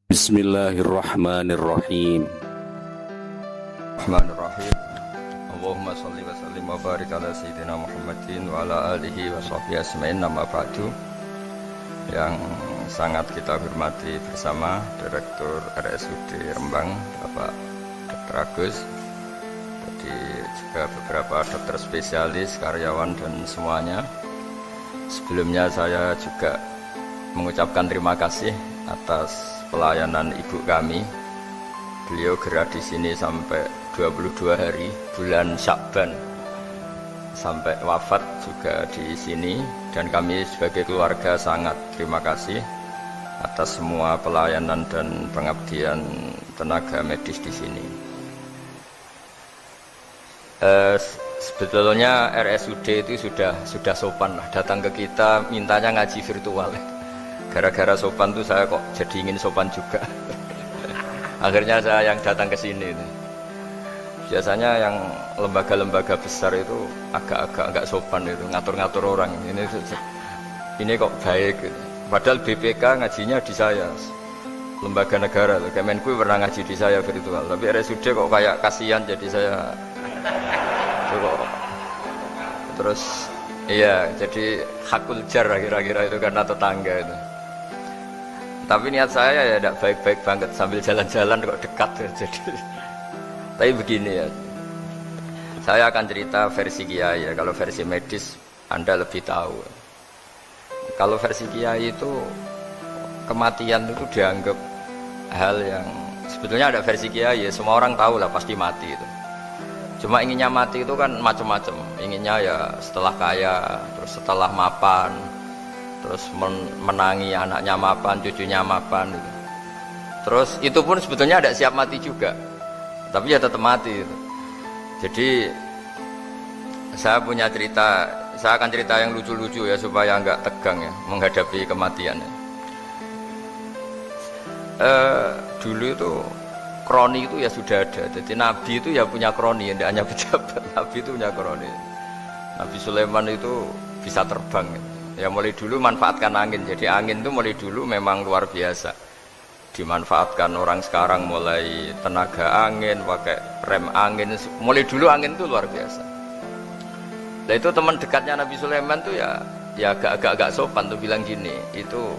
Bismillahirrahmanirrahim. Bismillahirrahmanirrahim. Allahumma sholli wa sallim wa barik ala sayyidina Muhammadin wa ala alihi wa sahbihi ajmain. Nama ba'du. Yang sangat kita hormati bersama Direktur RSUD Rembang, Bapak Dr. Agus. Jadi juga beberapa dokter spesialis, karyawan dan semuanya. Sebelumnya saya juga mengucapkan terima kasih atas pelayanan ibu kami. Beliau gerak di sini sampai 22 hari bulan Syakban sampai wafat juga di sini, dan kami sebagai keluarga sangat terima kasih atas semua pelayanan dan pengabdian tenaga medis di sini. Sebetulnya RSUD itu sudah sopan lah, datang ke kita mintanya ngaji virtual. Gara-gara sopan tuh saya kok jadi ingin sopan juga. Akhirnya saya yang datang ke sini. Biasanya yang lembaga-lembaga besar itu agak sopan itu, ngatur-ngatur orang. Ini kok baik. Padahal BPK ngajinya di saya, lembaga negara. Kemenku pernah ngaji di saya virtual. Tapi RSUD kok kayak kasihan, jadi saya terus iya, jadi hakul jar kira-kira itu karena tetangga itu. Tapi niat saya ya tidak baik-baik banget, sambil jalan-jalan kok dekat ya. Jadi, tapi begini ya, saya akan cerita versi kiai ya. Kalau versi medis Anda lebih tahu. Kalau versi kiai itu kematian itu dianggap hal yang sebetulnya ada versi kiai ya, semua orang tahu lah pasti mati itu. Cuma inginnya mati itu kan macam-macam. Inginnya ya setelah kaya, terus setelah mapan, terus menangi anaknya mapan, cucunya mapan gitu. Terus itu pun sebetulnya ada siap mati juga, tapi ya tetap mati gitu. Jadi saya punya cerita, saya akan cerita yang lucu-lucu ya supaya nggak tegang ya menghadapi kematian ya. Dulu itu kroni itu ya sudah ada. Jadi Nabi itu ya punya kroni, tidak hanya pejabat. Nabi itu punya kroni. Nabi Sulaiman itu bisa terbang gitu. Ya mulai dulu manfaatkan angin. Jadi angin itu mulai dulu memang luar biasa. Dimanfaatkan orang sekarang, mulai tenaga angin, pakai rem angin. Mulai dulu angin itu luar biasa. Nah itu teman dekatnya Nabi Sulaiman tuh ya agak sopan tuh bilang gini, itu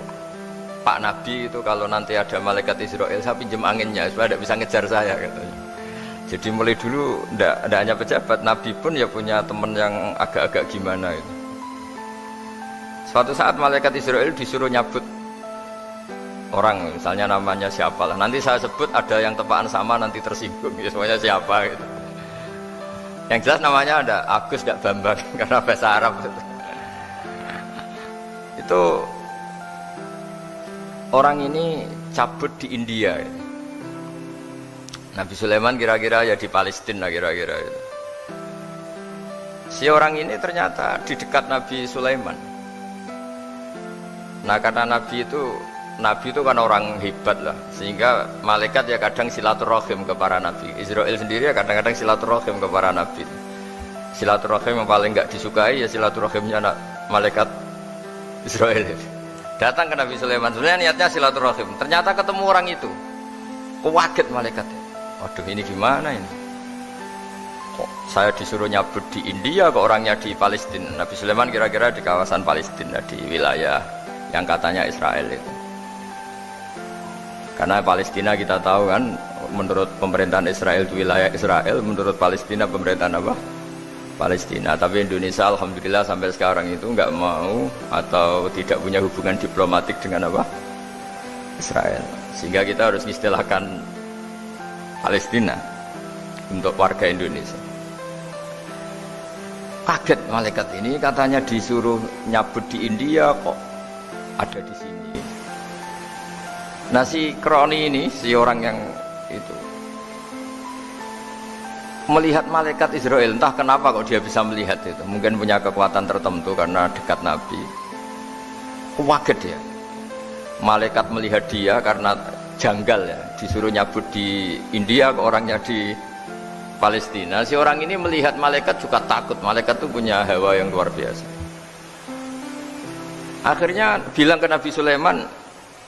Pak Nabi itu kalau nanti ada malaikat Israel saya pinjam anginnya supaya tidak bisa ngejar saya katanya. Jadi mulai dulu tidak hanya pejabat, Nabi pun ya punya teman yang agak-agak gimana itu. Suatu saat malaikat Israel disuruh nyabut orang, misalnya namanya siapa lah. Nanti saya sebut ada yang tepaan sama nanti tersinggung, ya semuanya siapa gitu. Yang jelas namanya ada Agus gak Bambang karena bahasa Arab itu. Itu orang ini cabut di India. Nabi Sulaiman kira-kira ya di Palestina kira-kira itu. Si orang ini ternyata di dekat Nabi Sulaiman. Nah karena Nabi itu kan orang hebat lah, sehingga malaikat ya kadang silaturahim ke para nabi. Israel sendiri ya kadang-kadang silaturahim ke para nabi. Silaturahim yang paling nggak disukai ya silaturahimnya malaikat Israel. Datang ke Nabi Sulaiman, sebenarnya niatnya silaturahim. Ternyata ketemu orang itu, kaget malaikatnya. Waduh ini gimana ini? Kok saya disuruh nyabut di India, kok orangnya di Palestina? Nabi Sulaiman kira-kira di kawasan Palestina, di wilayah yang katanya Israel itu. Karena Palestina kita tahu kan, menurut pemerintahan Israel itu wilayah Israel, menurut Palestina pemerintahan apa? Palestina. Tapi Indonesia alhamdulillah sampai sekarang itu nggak mau atau tidak punya hubungan diplomatik dengan apa? Israel. Sehingga kita harus istilahkan Palestina untuk warga Indonesia. Kaget malaikat ini, katanya disuruh nyabut di India kok ada di sini. Nah si kroni ini, si orang yang itu melihat malaikat Israel, entah kenapa kok dia bisa melihat itu, mungkin punya kekuatan tertentu karena dekat Nabi. Kaget ya, malaikat melihat dia karena janggal ya, disuruh nyabut di India ke orangnya di Palestina. Si orang ini melihat malaikat juga takut, malaikat itu punya hawa yang luar biasa. Akhirnya bilang ke Nabi Sulaiman,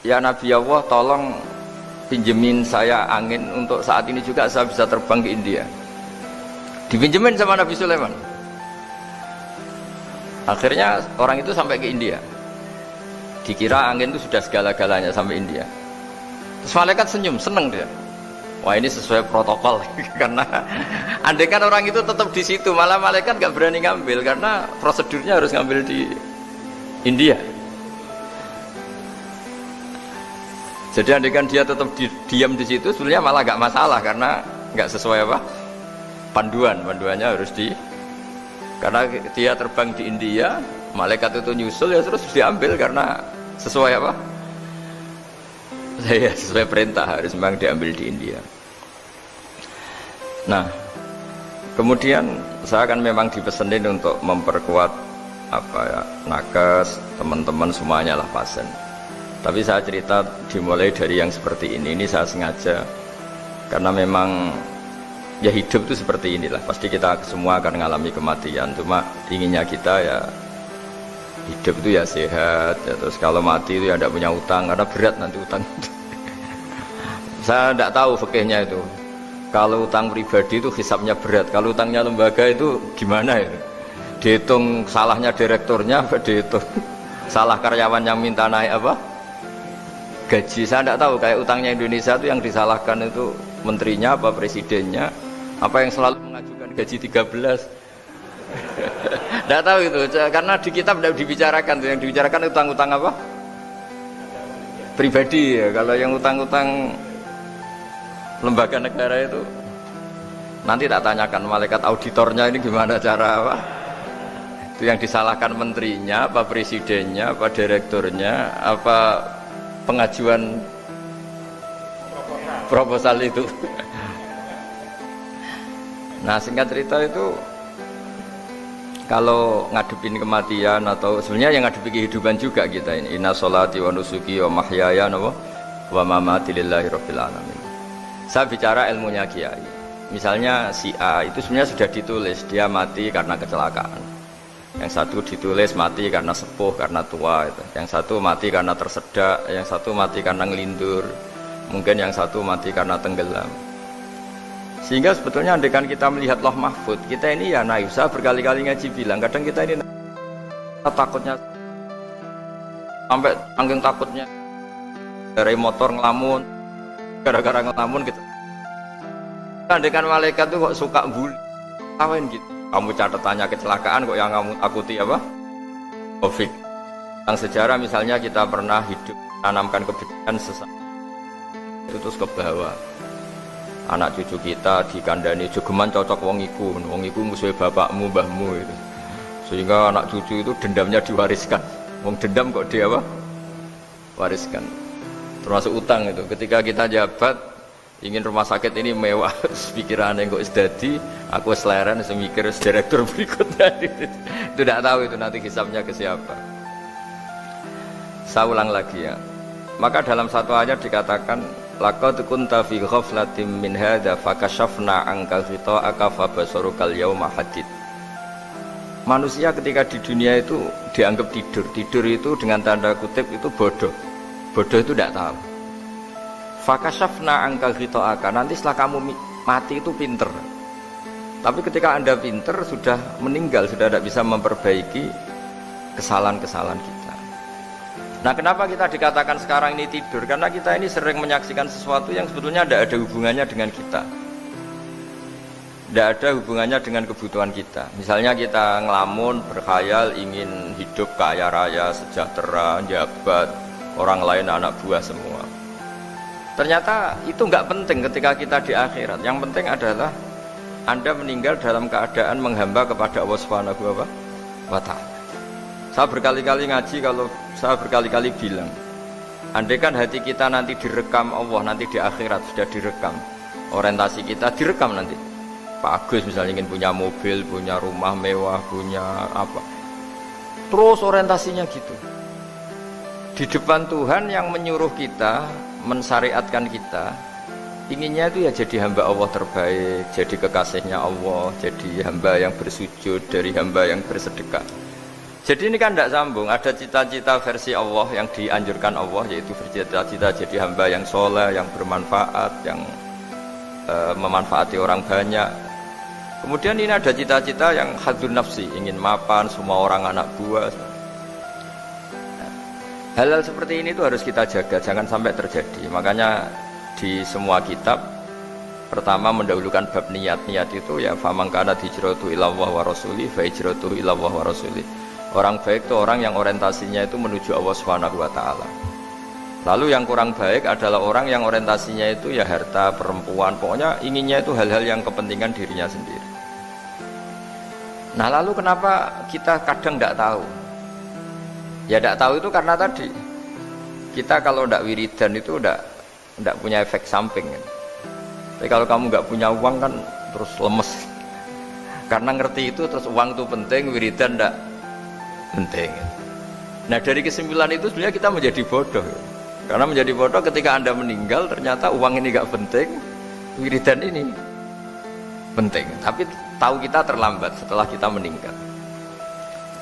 ya Nabi Allah tolong pinjemin saya angin untuk saat ini juga saya bisa terbang ke India. Dipinjemin sama Nabi Sulaiman. Akhirnya orang itu sampai ke India. Dikira angin itu sudah segala-galanya sampai India. Terus malaikat senyum, seneng dia. Wah ini sesuai protokol karena andai kan orang itu tetap di situ malah malaikat nggak berani ngambil karena prosedurnya harus ngambil di India. Jadi andai kan dia tetap diam di situ sebenarnya malah nggak masalah karena nggak sesuai apa panduannya harus karena dia terbang di India malaikat itu nyusul ya terus diambil karena sesuai apa? Saya sesuai perintah harus memang diambil di India. Nah, kemudian saya akan memang dipesenin untuk memperkuat apa ya nakes teman-teman semuanya lah pasien. Tapi saya cerita dimulai dari yang seperti ini saya sengaja karena memang ya hidup itu seperti inilah. Pasti kita semua akan mengalami kematian. Cuma inginnya kita ya hidup itu ya sehat ya, terus kalau mati itu ya tidak punya utang karena berat nanti utang saya tidak tahu fikihnya itu kalau utang pribadi itu hisabnya berat kalau utangnya lembaga itu gimana ya dihitung salahnya direkturnya apa dihitung salah karyawan yang minta naik apa gaji saya tidak tahu kayak utangnya Indonesia itu yang disalahkan itu menterinya apa presidennya apa yang selalu mengajukan gaji 13 tidak tahu itu karena di kitab tidak dibicarakan yang dibicarakan utang-utang apa pribadi ya kalau yang utang-utang lembaga negara itu nanti tak tanyakan malaikat auditornya ini gimana cara apa itu yang disalahkan menterinya apa presidennya apa direkturnya apa pengajuan proposal itu. Nah singkat cerita itu kalau ngadepin kematian atau sebenarnya yang ngadepin kehidupan juga kita ini inna sholati wa nusuki wa mahyaya wa mamati lillahi rabbil alamin. Saya bicara ilmunya kiai misalnya si A itu sebenarnya sudah ditulis dia mati karena kecelakaan yang satu ditulis mati karena sepuh karena tua itu. Yang satu mati karena tersedak yang satu mati karena ngelindur mungkin yang satu mati karena tenggelam. Sehingga sebetulnya andaikan kita melihat Lauh Mahfud kita ini ya naif. Saya berkali-kali ngaji bilang kadang kita ini takutnya sampai angking takutnya dari motor ngelamun gara-gara ngelamun gitu. Andaikan malaikat itu kok suka bully tawain gitu kamu catatannya kecelakaan kok yang kamu takuti apa COVID yang sejarah misalnya kita pernah hidup tanamkan kebencian sesama itu terus ke bawah anak cucu kita dikandani jogeman cocok wong iku musuh bapakmu mbahmu itu sehingga anak cucu itu dendamnya diwariskan wong dendam kok dia apa wariskan termasuk utang itu ketika kita jabat ingin rumah sakit ini mewah pikiran yang kok isdadi aku seleren semikir direktur berikutnya itu tidak tahu itu nanti hisabnya ke siapa. Saya ulang lagi ya maka dalam satu ayat dikatakan laqad kunta fi ghaflatin min hadza fakashafna anka ghita'aka fabasarukal yauma hadid. Manusia ketika di dunia itu dianggap tidur itu dengan tanda kutip itu bodoh itu tidak tahu. Fakashafna anka ghita'aka nanti setelah kamu mati itu pinter tapi ketika anda pinter sudah meninggal sudah tidak bisa memperbaiki kesalahan-kesalahan kita. Nah kenapa kita dikatakan sekarang ini tidur? Karena kita ini sering menyaksikan sesuatu yang sebetulnya tidak ada hubungannya dengan kita tidak ada hubungannya dengan kebutuhan kita. Misalnya kita ngelamun, berkhayal, ingin hidup kaya raya, sejahtera, jabat, orang lain anak buah semua. Ternyata itu nggak penting ketika kita di akhirat. Yang penting adalah Anda meninggal dalam keadaan menghamba kepada Allah Subhanahu wa ta'ala. Saya berkali-kali ngaji kalau saya berkali-kali bilang andaikan hati kita nanti direkam Allah nanti di akhirat sudah direkam orientasi kita direkam nanti Pak Agus misalnya ingin punya mobil punya rumah mewah punya apa terus orientasinya gitu di depan Tuhan yang menyuruh kita mensyariatkan kita inginnya itu ya jadi hamba Allah terbaik jadi kekasihnya Allah jadi hamba yang bersujud dari hamba yang bersedekah. Jadi ini kan tidak sambung. Ada cita-cita versi Allah yang dianjurkan Allah, yaitu bercita-cita jadi hamba yang soleh, yang bermanfaat, yang memanfaati orang banyak. Kemudian ini ada cita-cita yang hadzun nafsi, ingin mapan semua orang anak buah. Hal-hal seperti ini tuh harus kita jaga, jangan sampai terjadi. Makanya di semua kitab pertama mendahulukan bab niat. Niat itu ya faman kana hijratuhu ilallah wa rasuli fa hijratuhu ilallah wa rasuli. Orang baik itu orang yang orientasinya itu menuju Allah Subhanahu wa taala. Lalu yang kurang baik adalah orang yang orientasinya itu ya harta, perempuan, pokoknya inginnya itu hal-hal yang kepentingan dirinya sendiri. Nah, lalu kenapa kita kadang tidak tahu? Ya tidak tahu itu karena tadi kita kalau tidak wiridan itu tidak punya efek samping kan? Tapi kalau kamu nggak punya uang kan terus lemes karena ngerti itu, terus uang itu penting, wiridan tidak penting. Nah dari kesimpulan itu sebenarnya kita menjadi bodoh, karena menjadi bodoh ketika Anda meninggal ternyata uang ini nggak penting, wiridan ini penting, tapi tahu kita terlambat setelah kita meninggal.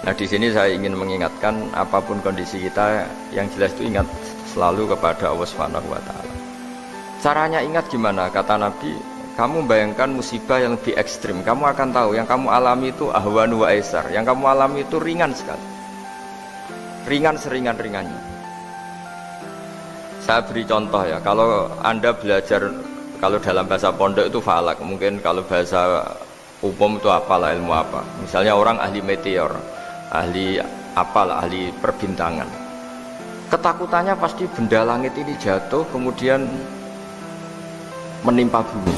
Nah di sini saya ingin mengingatkan apapun kondisi kita, yang jelas itu ingat selalu kepada Allah Subhanahu wa taala. Caranya ingat gimana? Kata Nabi, kamu bayangkan musibah yang lebih ekstrim, kamu akan tahu yang kamu alami itu ahwanu wa aisar, yang kamu alami itu ringan sekali. Ringan seringan-ringannya. Saya beri contoh ya, kalau Anda belajar, kalau dalam bahasa pondok itu falak, mungkin kalau bahasa umum itu apalah, ilmu apa. Misalnya orang ahli meteor, ahli apalah, ahli perbintangan. Ketakutannya pasti benda langit ini jatuh kemudian menimpa bumi.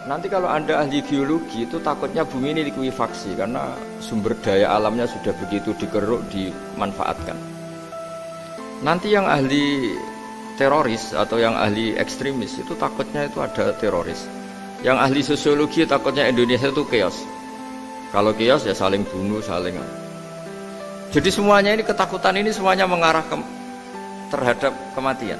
Nanti kalau Anda ahli geologi itu takutnya bumi ini likuifaksi karena sumber daya alamnya sudah begitu dikeruk, dimanfaatkan. Nanti yang ahli teroris atau yang ahli ekstremis itu takutnya itu ada teroris. Yang ahli sosiologi takutnya Indonesia itu chaos. Kalau chaos ya saling bunuh, saling. Jadi semuanya ini, ketakutan ini semuanya mengarah terhadap kematian.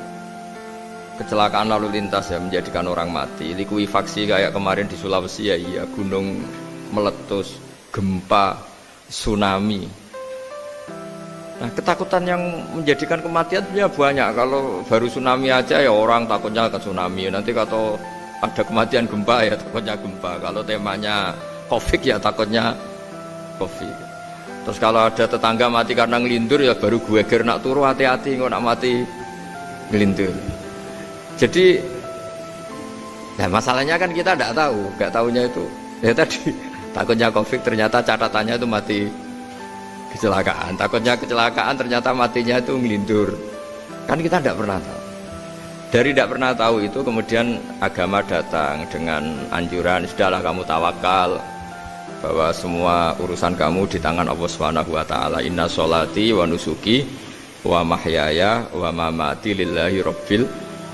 Kecelakaan lalu lintas ya menjadikan orang mati, likuifaksi kayak kemarin di Sulawesi ya, iya, gunung meletus, gempa, tsunami. Nah ketakutan yang menjadikan kematian ya banyak. Kalau baru tsunami aja ya orang takutnya ke tsunami, nanti kalau ada kematian gempa ya takutnya gempa, kalau temanya Covid ya takutnya Covid. Terus kalau ada tetangga mati karena ngelindur ya baru gue ger nak turu, hati-hati kok nak mati ngelindur. Jadi, nah masalahnya kan kita tidak tahu, nggak tahunya itu. Ya tadi takutnya Covid, ternyata catatannya itu mati kecelakaan. Takutnya kecelakaan, ternyata matinya itu ngelindur. Kan kita tidak pernah tahu. Dari tidak pernah tahu itu kemudian agama datang dengan anjuran, sudahlah kamu tawakal bahwa semua urusan kamu di tangan Allah Subhanahu wa taala. Inna sholati wa nusuki wa mahyaya wa mamati lillahi rabbil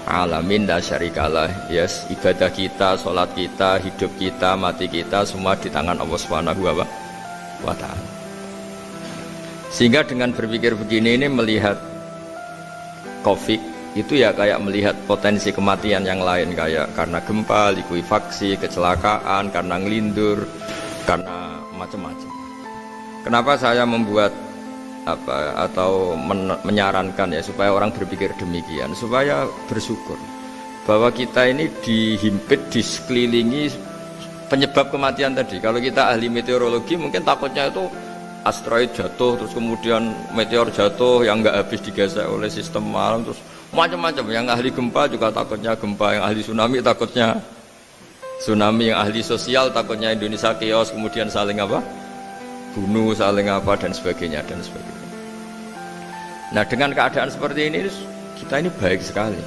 alamin la syarikalah. Yes, ibadah kita, sholat kita, hidup kita, mati kita semua di tangan Allah Subhanahu wa taala. Sehingga dengan berpikir begini ini melihat Covid itu ya kayak melihat potensi kematian yang lain, kayak karena gempa, likuifaksi, kecelakaan, karena ngelindur, karena macam-macam. Kenapa saya membuat atau menyarankan ya supaya orang berpikir demikian, supaya bersyukur bahwa kita ini dihimpit, disekelilingi penyebab kematian tadi. Kalau kita ahli meteorologi mungkin takutnya itu asteroid jatuh, terus kemudian meteor jatuh yang nggak habis digesek oleh sistem alam, terus macam-macam. Yang ahli gempa juga takutnya gempa, yang ahli tsunami takutnya tsunami, yang ahli sosial takutnya Indonesia chaos, kemudian saling bunuh, saling dan sebagainya dan sebagainya. Nah dengan keadaan seperti ini kita ini baik sekali,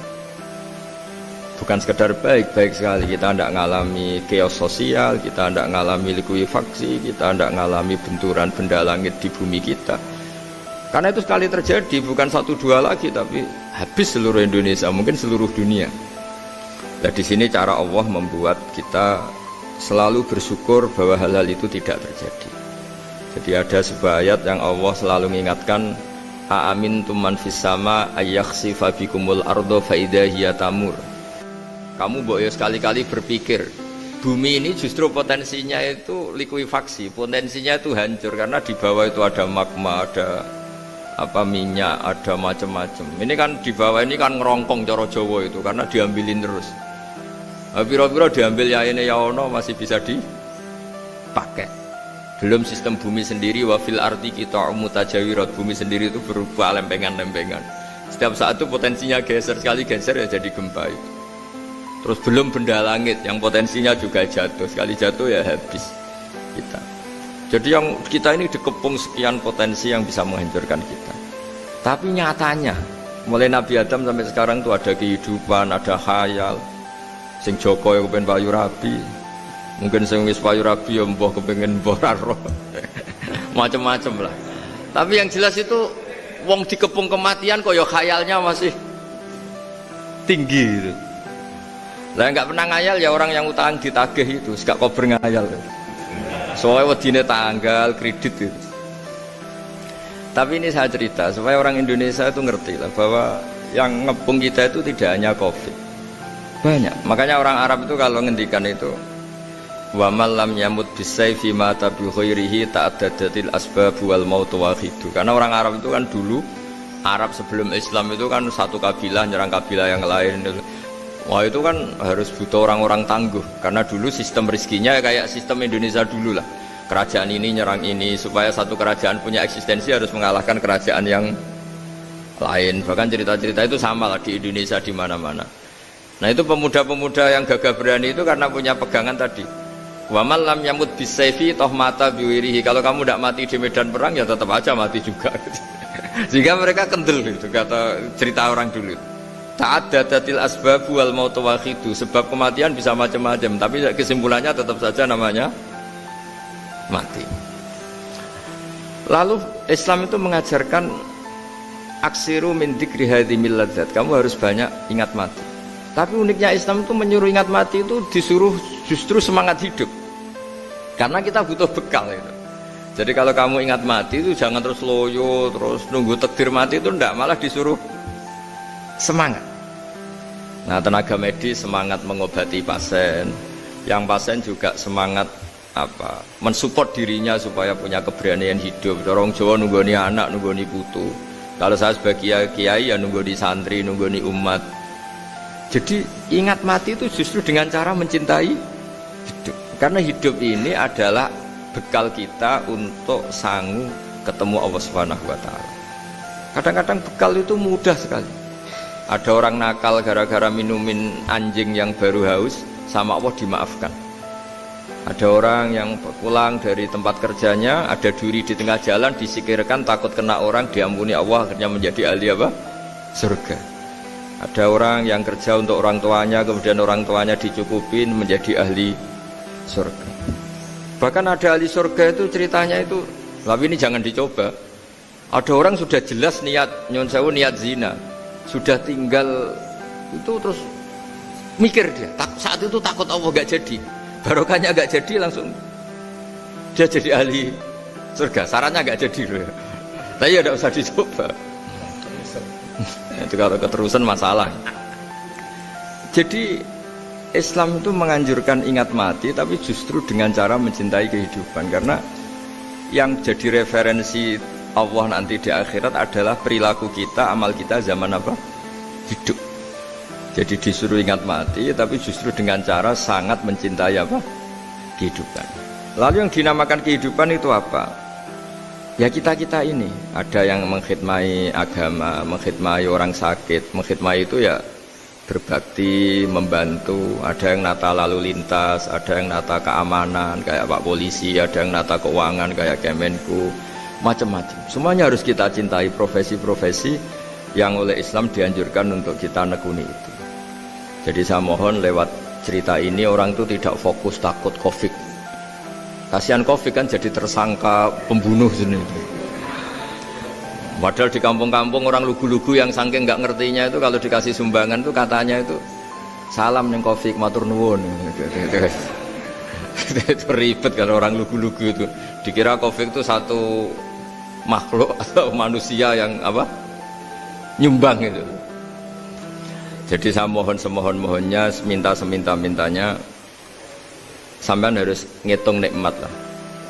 bukan sekedar baik sekali. Kita tidak mengalami chaos sosial, kita tidak mengalami likuifaksi, kita tidak mengalami benturan benda langit di bumi kita. Karena itu sekali terjadi bukan 1-2 lagi, tapi habis seluruh Indonesia, mungkin seluruh dunia. Nah di sini cara Allah membuat kita selalu bersyukur bahwa hal-hal itu tidak terjadi. Jadi ada sebuah ayat yang Allah selalu mengingatkan, a'amintum man fis sama ayakhsifa bikumul ardo fa idza hiya tamur. Kamu mbok ya sekali-kali berpikir, bumi ini justru potensinya itu likuifaksi, potensinya itu hancur karena di bawah itu ada magma, ada minyak, ada macam-macam. Ini kan di bawah ini kan ngerongkong cara Jawa itu karena diambilin terus. Piro-piro diambil ya ini ya ono masih bisa dipakai. Belum sistem bumi sendiri wafil arti kita mutajawirat, bumi sendiri itu berupa lempengan-lempengan. Setiap saat itu potensinya geser, sekali geser ya jadi gempa itu. Terus belum benda langit yang potensinya juga jatuh, sekali jatuh ya habis kita. Jadi yang kita ini dikepung sekian potensi yang bisa menghancurkan kita. Tapi nyatanya mulai Nabi Adam sampai sekarang itu ada kehidupan, ada khayal. Sing Joko yang kepengen payu rabi, mungkin sing wis payu rabi ya mbah kepengen mbah roh. Macam-macam lah. Tapi yang jelas itu wong dikepung kematian kok ya khayalnya masih tinggi gitu. Lah enggak pernah ngayal ya orang yang utang ditagih itu, gak kober ngayal. Soalnya wedine tanggal kredit itu. Tapi ini saya cerita supaya orang Indonesia itu ngerti lah bahwa yang ngepung kita itu tidak hanya Covid. Banyak. Makanya orang Arab itu kalau ngendikan itu wa man lam yamut bisayfi mata bi khairihi ta'addadatil asbab wal maut wahidu. Karena orang Arab itu kan dulu Arab sebelum Islam itu kan satu kabilah nyerang kabilah yang lain. Wah itu kan harus butuh orang-orang tangguh karena dulu sistem rezekinya kayak sistem Indonesia dulu lah. Kerajaan ini nyerang ini supaya satu kerajaan punya eksistensi harus mengalahkan kerajaan yang lain. Bahkan cerita-cerita itu sama lah di Indonesia di mana-mana. Nah itu pemuda-pemuda yang gagah berani itu karena punya pegangan tadi. Wa man lam yamut bisayfi toh mata biwirihi. Kalau kamu tidak mati di medan perang ya tetap aja mati juga. Sehingga mereka kendel gitu kata cerita orang dulu. Ta'addadatil asbab wal maut wahidu. Sebab kematian bisa macam-macam, tapi kesimpulannya tetap saja namanya mati. Lalu Islam itu mengajarkan aksiru min dzikri hadhimil ladzat. Kamu harus banyak ingat mati. Tapi uniknya Islam itu menyuruh ingat mati itu disuruh justru semangat hidup. Karena kita butuh bekal itu. Jadi kalau kamu ingat mati itu jangan terus loyo, terus nunggu takdir mati itu enggak, malah disuruh semangat. Nah tenaga medis semangat mengobati pasien, yang pasien juga semangat mensupport dirinya supaya punya keberanian hidup. Orang Jawa nunggoni anak, nunggoni putu. Kalau saya sebagai kiai ya nunggoni santri, nunggoni umat. Jadi ingat mati itu justru dengan cara mencintai hidup. Karena hidup ini adalah bekal kita untuk sanggup ketemu Allah Subhanahu wa taala. Kadang-kadang bekal itu mudah sekali. Ada orang nakal gara-gara minumin anjing yang baru haus, sama Allah dimaafkan. Ada orang yang pulang dari tempat kerjanya, ada duri di tengah jalan, disikirkan takut kena orang, diampuni Allah, akhirnya menjadi ahli surga. Ada orang yang kerja untuk orang tuanya, kemudian orang tuanya dicukupin menjadi ahli surga. Bahkan ada ahli surga itu ceritanya itu, tapi ini jangan dicoba. Ada orang sudah jelas niat nyon sewu, niat zina, sudah tinggal itu terus mikir dia, saat itu takut Allah gak jadi, barokahnya gak jadi, langsung dia jadi ahli surga. Sarannya gak jadi loh, tapi ya tidak usah dicoba. Itu kalau keterusan masalah. Jadi Islam itu menganjurkan ingat mati, tapi justru dengan cara mencintai kehidupan. Karena yang jadi referensi Allah nanti di akhirat adalah perilaku kita, amal kita zaman apa? Hidup. Jadi disuruh ingat mati, tapi justru dengan cara sangat mencintai apa? Kehidupan. Lalu yang dinamakan kehidupan itu apa? Ya kita-kita ini. Ada yang mengkhidmati agama, mengkhidmati orang sakit, mengkhidmati itu ya berbakti, membantu. Ada yang nata lalu lintas, ada yang nata keamanan kayak Pak Polisi, ada yang nata keuangan kayak Kemenku, macam-macam. Semuanya harus kita cintai, profesi-profesi yang oleh Islam dianjurkan untuk kita nekuni itu. Jadi saya mohon lewat cerita ini orang itu tidak fokus takut Covid. Kasihan Covid kan jadi tersangka pembunuh sini. Padahal di kampung-kampung orang lugu-lugu yang saking nggak ngertinya itu kalau dikasih sumbangan itu katanya itu salam neng Covid matur nuwun. Itu ribet kalau orang lugu-lugu itu. Dikira Covid itu satu makhluk atau manusia yang apa? Nyumbang itu. Jadi saya mohon semohon-mohonnya, minta seminta-mintanya sampean harus ngitung nikmat lah.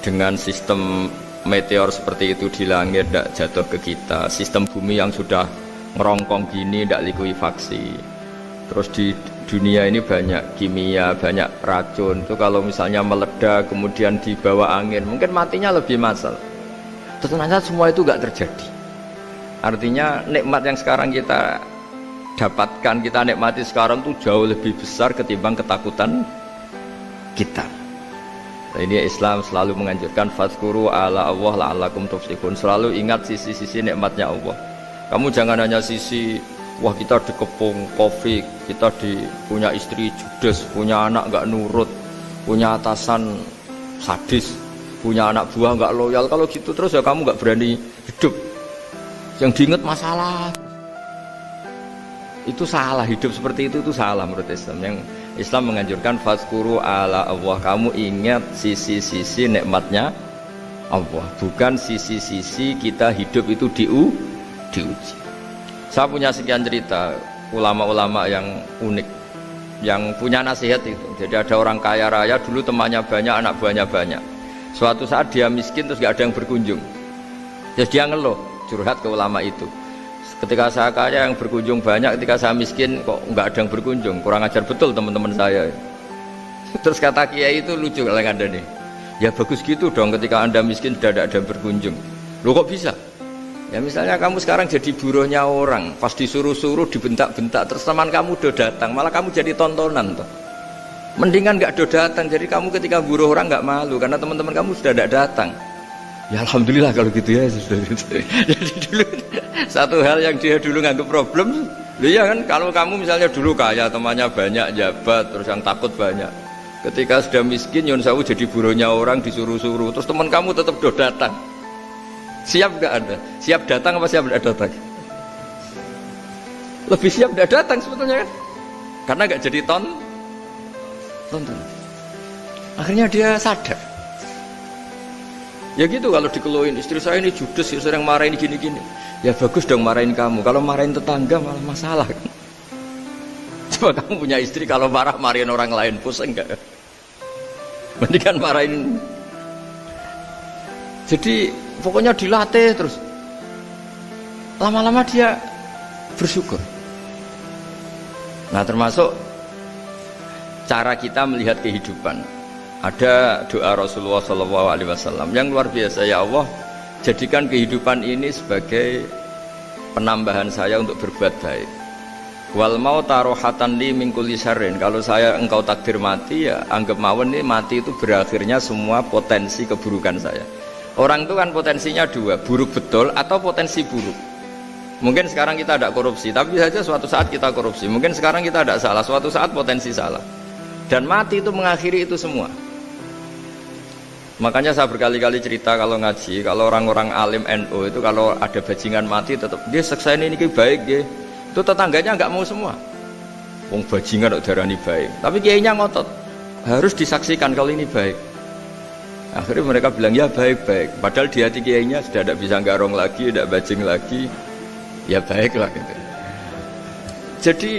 Dengan sistem meteor seperti itu di langit tidak jatuh ke kita, sistem bumi yang sudah ngerongkong gini tidak likuifaksi, terus di dunia ini banyak kimia, banyak racun itu kalau misalnya meledak kemudian dibawa angin mungkin matinya lebih massal. Ternyata semua itu nggak terjadi. Artinya nikmat yang sekarang kita dapatkan, kita nikmati sekarang itu jauh lebih besar ketimbang ketakutan kita. Nah, ini Islam selalu menganjurkan fadzkuru ala Allah la'allakum tuflihun. Selalu ingat sisi-sisi nikmatnya Allah. Kamu jangan hanya sisi wah kita dikepung Covid, kita punya istri judes, punya anak nggak nurut, punya atasan sadis, punya anak buah nggak loyal. Kalau gitu terus ya kamu nggak berani hidup. Yang diingat masalah itu salah, hidup seperti itu salah menurut Islam. Yang Islam menganjurkan fadzkuru ala Allah, kamu ingat sisi-sisi nikmatnya Allah, bukan sisi-sisi kita hidup itu diuji. Saya punya sekian cerita ulama-ulama yang unik, yang punya nasihat itu. Jadi ada orang kaya raya dulu temannya banyak, anak buahnya banyak. Suatu saat dia miskin terus gak ada yang berkunjung. Terus dia ngeluh, curhat ke ulama itu. Ketika saya kaya yang berkunjung banyak, ketika saya miskin kok nggak ada yang berkunjung, kurang ajar betul teman-teman saya. Terus kata kiai itu lucu kalau ada nih, ya bagus gitu dong ketika anda miskin sudah ada yang berkunjung. Loh kok bisa? Ya misalnya kamu sekarang jadi buruhnya orang, pas disuruh-suruh dibentak-bentak, terus teman kamu udah datang, malah kamu jadi tontonan toh. Mendingan nggak udah datang, jadi kamu ketika buruh orang nggak malu karena teman-teman kamu sudah tidak datang. Ya alhamdulillah kalau gitu ya sudah gitu. Jadi dulu satu hal yang dia dulu nganggap problem, ya kan kalau kamu misalnya dulu kaya temannya banyak jabat terus yang takut banyak, ketika sudah miskin Yun Sawu jadi buruhnya orang disuruh-suruh terus teman kamu tetap do datang, siap nggak Anda? Siap datang apa siap tidak datang? Lebih siap tidak datang sebetulnya kan, karena nggak jadi tonton. Akhirnya dia sadar. Ya gitu kalau dikeluhin istri saya ini judes, sering marahin gini-gini. Ya bagus dong marahin kamu. Kalau marahin tetangga malah masalah kan. Coba kamu punya istri kalau marahin orang lain pusing enggak? Mendingan marahin. Jadi pokoknya dilatih terus. Lama-lama dia bersyukur. Nah termasuk cara kita melihat kehidupan. Ada doa Rasulullah SAW yang luar biasa, ya Allah jadikan kehidupan ini sebagai penambahan saya untuk berbuat baik. Wal mauta rohatan li min kulli syarrin, kalau saya engkau takdir mati ya anggap mawon ini mati itu berakhirnya semua potensi keburukan saya. Orang itu kan potensinya dua, buruk betul atau potensi buruk. Mungkin sekarang kita tidak korupsi, tapi saja suatu saat kita korupsi. Mungkin sekarang kita tidak salah, suatu saat potensi salah. Dan mati itu mengakhiri itu semua. Makanya saya berkali-kali cerita kalau ngaji, kalau orang-orang alim NU itu kalau ada bajingan mati tetap dia seksa ini baik dia. Itu tetangganya nggak mau semua. Wong bajingan kok darani baik. Tapi kiainya ngotot harus disaksikan kalau ini baik. Akhirnya mereka bilang ya baik-baik. Padahal di hati kiainya sudah tidak bisa garong lagi, tidak bajing lagi. Ya baiklah gitu. Jadi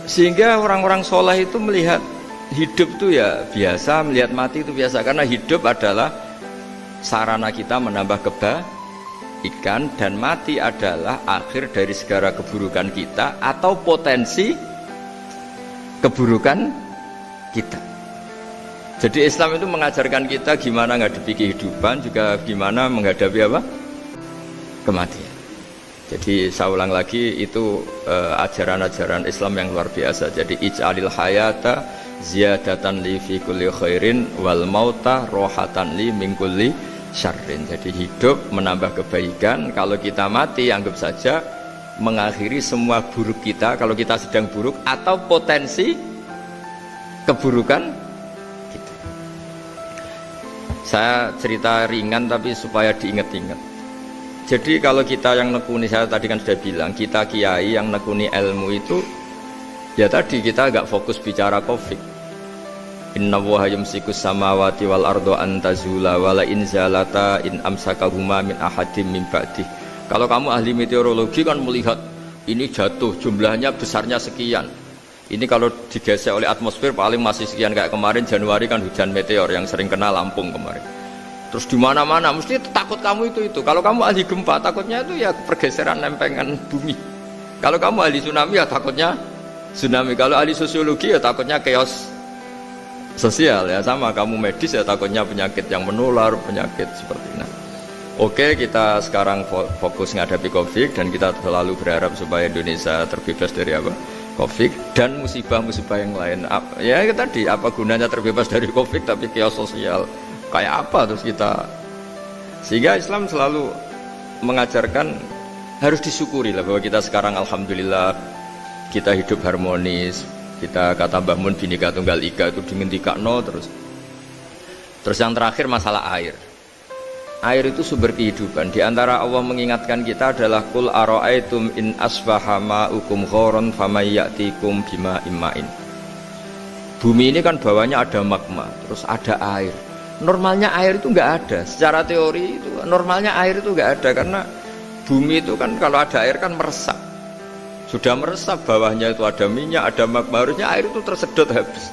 sehingga orang-orang soleh itu melihat hidup itu ya biasa, melihat mati itu biasa, karena hidup adalah sarana kita menambah kebaikan dan mati adalah akhir dari segala keburukan kita atau potensi keburukan kita. Jadi Islam itu mengajarkan kita gimana menghadapi kehidupan, juga gimana menghadapi apa? Kematian. Jadi saya ulang lagi itu ajaran-ajaran Islam yang luar biasa. Jadi ij'alil hayata ziyadatan li fi kulli khairin wal mauta rohatan li min kulli syarrin. Jadi hidup menambah kebaikan, kalau kita mati anggap saja mengakhiri semua buruk kita kalau kita sedang buruk atau potensi keburukan kita. Saya cerita ringan tapi supaya diingat-ingat. Jadi kalau kita yang nekuni, saya tadi kan sudah bilang, kita kiai yang nekuni ilmu itu ya tadi kita agak fokus bicara Covid. Inna Allaha yumsikus samawati wal arda an tazula wala in zalata in amsakahuma min ahadim min ba'di. Kalau kamu ahli meteorologi kan melihat ini jatuh jumlahnya besarnya sekian. Ini kalau digesek oleh atmosfer paling masih sekian, kayak kemarin Januari kan hujan meteor yang sering kena Lampung kemarin. Terus di mana-mana mesti takut kamu itu. Kalau kamu ahli gempa takutnya itu ya pergeseran lempengan bumi. Kalau kamu ahli tsunami ya takutnya tsunami. Kalau ahli sosiologi ya takutnya chaos sosial ya, sama kamu medis ya takutnya penyakit yang menular, penyakit seperti ini. Oke, kita sekarang fokus menghadapi Covid dan kita selalu berharap supaya Indonesia terbebas dari Covid dan musibah-musibah yang lain. Ya tadi, apa gunanya terbebas dari Covid tapi chaos sosial kayak apa terus kita. Sehingga Islam selalu mengajarkan harus disyukuri lah bahwa kita sekarang alhamdulillah kita hidup harmonis. Kita kata Mbah Mun Bhinneka Tunggal Ika itu dingendikakno terus. Terus yang terakhir masalah air. Air itu sumber kehidupan. Di antara Allah mengingatkan kita adalah Qul ara'aitum in asbaha ma'ukum ghoron famayyatikum bima imma'in. Bumi ini kan bawahnya ada magma, terus ada air. Normalnya air itu enggak ada. Secara teori itu normalnya air itu enggak ada karena bumi itu kan kalau ada air kan meresap. Sudah meresap, bawahnya itu ada minyak, ada magma, harusnya air itu tersedot habis.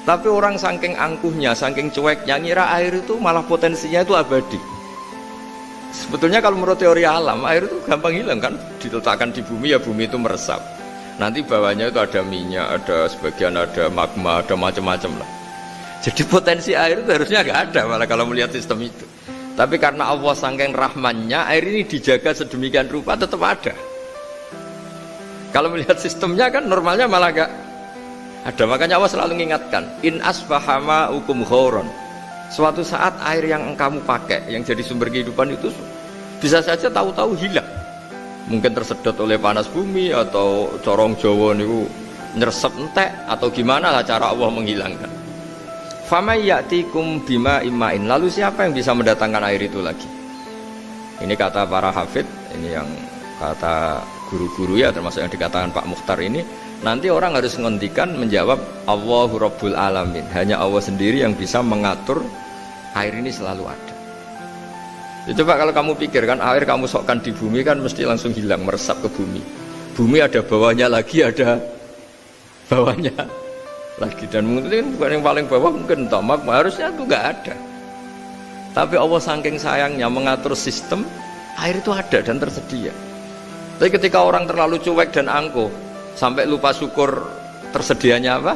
Tapi orang saking angkuhnya, saking cueknya, ngira air itu malah potensinya itu abadi. Sebetulnya kalau menurut teori alam, air itu gampang hilang kan, diletakkan di bumi ya bumi itu meresap. Nanti bawahnya itu ada minyak, ada sebagian ada magma, ada macam-macam lah. Jadi potensi air itu harusnya nggak ada malah kalau melihat sistem itu. Tapi karena Allah saking rahmannya, air ini dijaga sedemikian rupa tetap ada. Kalau melihat sistemnya kan normalnya malah nggak ada. Makanya Allah selalu mengingatkan in asbaha ma'ukum ghoron. Suatu saat air yang kamu pakai yang jadi sumber kehidupan itu bisa saja tahu-tahu hilang. Mungkin tersedot oleh panas bumi atau corong Jawa niku nyeresep entek atau gimana lah cara Allah menghilangkan. Famay ya'tikum bima imma'in. Lalu siapa yang bisa mendatangkan air itu lagi? Ini kata para hafid, ini yang kata guru-guru ya termasuk yang dikatakan Pak Mukhtar ini. Nanti orang harus menghentikan menjawab Allahu Rabbul Alamin. Hanya Allah sendiri yang bisa mengatur air ini selalu ada. Ya, coba kalau kamu pikirkan air kamu sokkan di bumi kan mesti langsung hilang, meresap ke bumi. Bumi ada bawahnya lagi, ada bawahnya lagi. Dan mungkin bukan yang paling bawah mungkin tomak, harusnya itu nggak ada. Tapi Allah saking sayangnya mengatur sistem, air itu ada dan tersedia. Tapi ketika orang terlalu cuek dan angkuh sampai lupa syukur tersedianya apa?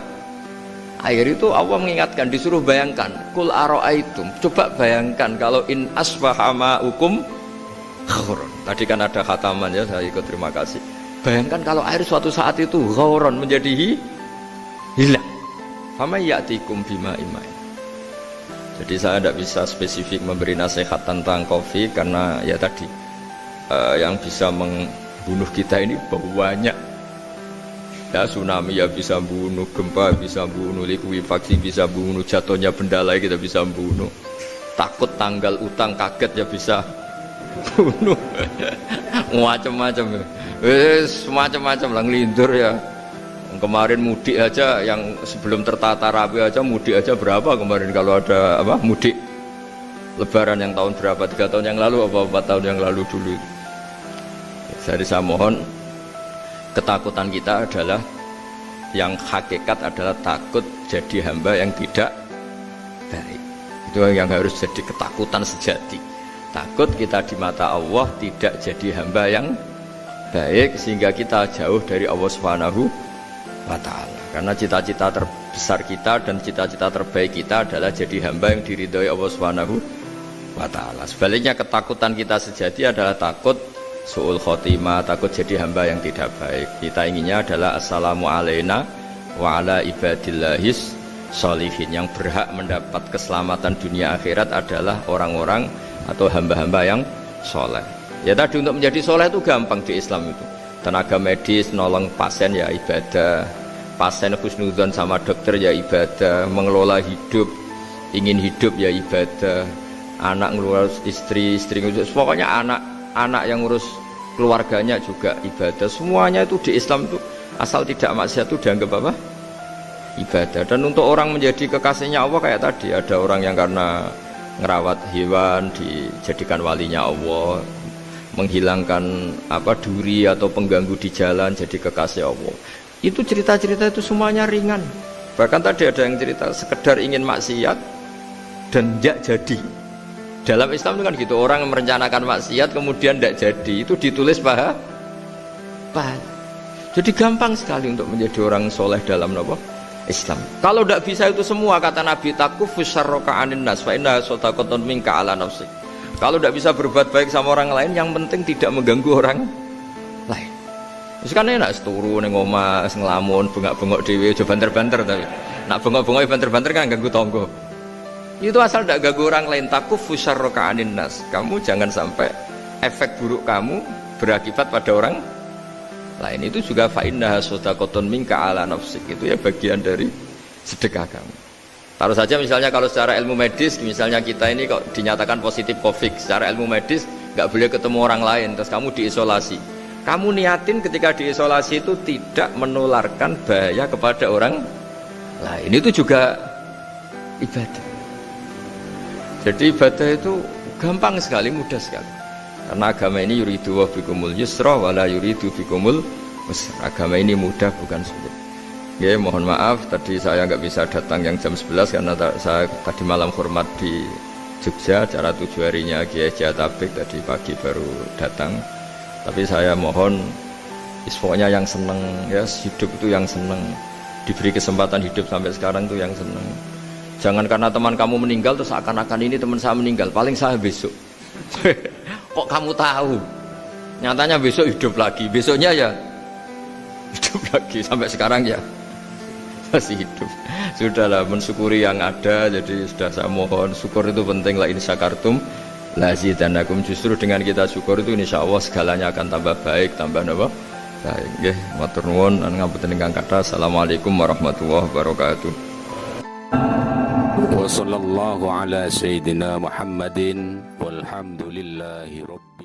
Air itu Allah mengingatkan, disuruh bayangkan Qul ara'aitum, coba bayangkan kalau in asbaha ma'ukum ghoron. Tadi kan ada khataman ya, saya ikut terima kasih. Bayangkan kalau air suatu saat itu ghoron menjadi hilang. Fama ya'tikum bima imma'in. Jadi saya tidak bisa spesifik memberi nasihat tentang Covid karena ya tadi yang bisa membunuh kita ini banyak. Ya tsunami ya bisa bunuh, gempa bisa bunuh, likuifaksi bisa bunuh, jatuhnya benda lain kita bisa bunuh. Takut tanggal utang kaget ya bisa bunuh. Macam-macam. Semacam-macam lah ngelindur ya. Kemarin mudik aja yang sebelum tertata rapi aja mudik aja berapa kemarin kalau ada apa mudik Lebaran yang tahun berapa 3 tahun yang lalu apa 4 tahun yang lalu dulu. Jadi saya mohon ketakutan kita adalah yang hakikat adalah takut jadi hamba yang tidak baik. Itu yang harus jadi ketakutan sejati. Takut kita di mata Allah tidak jadi hamba yang baik sehingga kita jauh dari Allah Subhanahu wa ta'ala. Karena cita-cita terbesar kita dan cita-cita terbaik kita adalah jadi hamba yang diridhoi Allah Subhanahu wa ta'ala. Sebaliknya ketakutan kita sejati adalah takut su'ul khotimah, takut jadi hamba yang tidak baik. Kita inginnya adalah assalamu alaina wa ala ibadillahis sholihin. Yang berhak mendapat keselamatan dunia akhirat adalah orang-orang atau hamba-hamba yang soleh. Ya tadi untuk menjadi soleh itu gampang di Islam itu. Tenaga medis nolong pasien ya ibadah, pasien husnudzon sama dokter ya ibadah, mengelola hidup, ingin hidup ya ibadah, anak ngurus istri ngurus, pokoknya anak yang ngurus keluarganya juga ibadah. Semuanya itu di Islam itu asal tidak maksiat itu dianggap apa? Ibadah. Dan untuk orang menjadi kekasihnya Allah kayak tadi, ada orang yang karena ngerawat hewan dijadikan walinya Allah, menghilangkan apa duri atau pengganggu di jalan jadi kekasih Allah. Itu cerita-cerita itu semuanya ringan. Bahkan tadi ada yang cerita sekedar ingin maksiat dan tidak jadi. Dalam Islam itu kan gitu, orang yang merencanakan maksiat kemudian tidak jadi, itu ditulis pahala. Jadi gampang sekali untuk menjadi orang soleh dalam Islam. Kalau tidak bisa itu semua, kata Nabi, takufus syarroka anin nas fa inna sodaqatun minka ala nafsik. Kalau tidak bisa berbuat baik sama orang lain, yang penting tidak mengganggu orang lain. Terus kan enak seturu ning omah ngelamun bengak-bengok dhewe aja banter-banter, tapi nak bengok-bengok banter-banter kan ganggu tangga. Itu asal tidak ganggu orang lain. Takufus syarroka anin nas. Kamu jangan sampai efek buruk kamu berakibat pada orang lain. Itu juga fa innaha shadaqatun minka ala nafsik, itu ya bagian dari sedekah kamu. Taruh saja misalnya kalau secara ilmu medis, misalnya kita ini kok dinyatakan positif COVID, secara ilmu medis nggak boleh ketemu orang lain, terus kamu diisolasi. Kamu niatin ketika diisolasi itu tidak menularkan bahaya kepada orang lain, itu juga ibadah. Jadi ibadah itu gampang sekali, mudah sekali. Karena agama ini yuridu wa bikumul yusra wala yuridu bikumul usra. Agama ini mudah, bukan sulit. Ya, mohon maaf tadi saya nggak bisa datang yang jam 11 karena saya tadi malam hormat di Jogja, acara 7 harinya Kiai Jatabek, tadi pagi baru datang. Tapi saya mohon isfonya yang seneng, ya hidup itu yang seneng, diberi kesempatan hidup sampai sekarang itu yang seneng. Jangan karena teman kamu meninggal terus akan-akan ini teman saya meninggal, paling saya besok. Kok kamu tahu? Nyatanya besok hidup lagi, besoknya ya hidup lagi, sampai sekarang ya masih hidup. Sudahlah, mensyukuri yang ada. Jadi sudah saya mohon, syukur itu penting. La in syakartum lazidanakum. Justru dengan kita syukur itu insya Allah segalanya akan tambah baik, tambah baik. Nggih, matur nuwun lan ngapunten ingkang kathah. Assalamualaikum warahmatullahi wabarakatuh. Wa sallallahu ala sayyidina Muhammadin walhamdulillahi rabbil